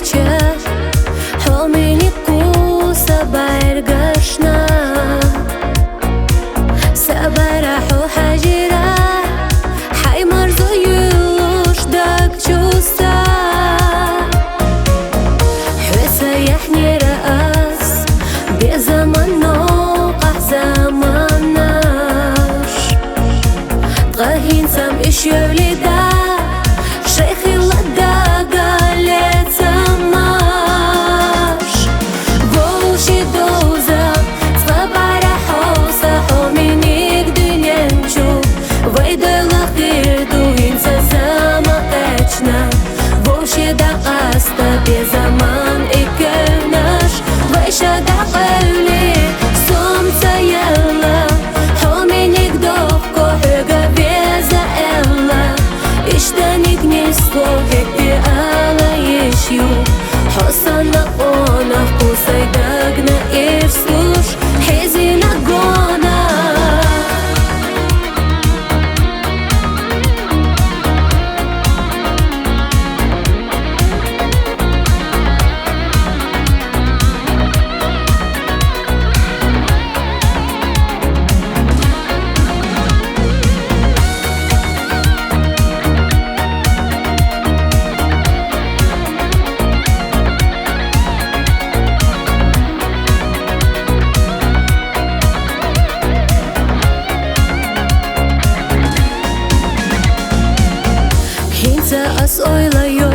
që homini ku sa bargashna sa barahu hajira hay marzo yush dak chusa hwesa yahni ras bi zaman noqa zamanash tghahin sam ish yulida شيخي للدقة لتسماش بوشي دوزة صغب على حوصة حومينيك دنيا نشوف ويدا الأخير دو ينسى زمقتشنا بوشي دقاستا بزمان إكرناش ويشا دقلي سومسا يلا حومينيك دوفكو حقا بيزا إلا إشتانيك نسكو هكي على يشيو حسنا قونا قوسي دقنا إرسوش حزينا قونا Hinsa as oyla yo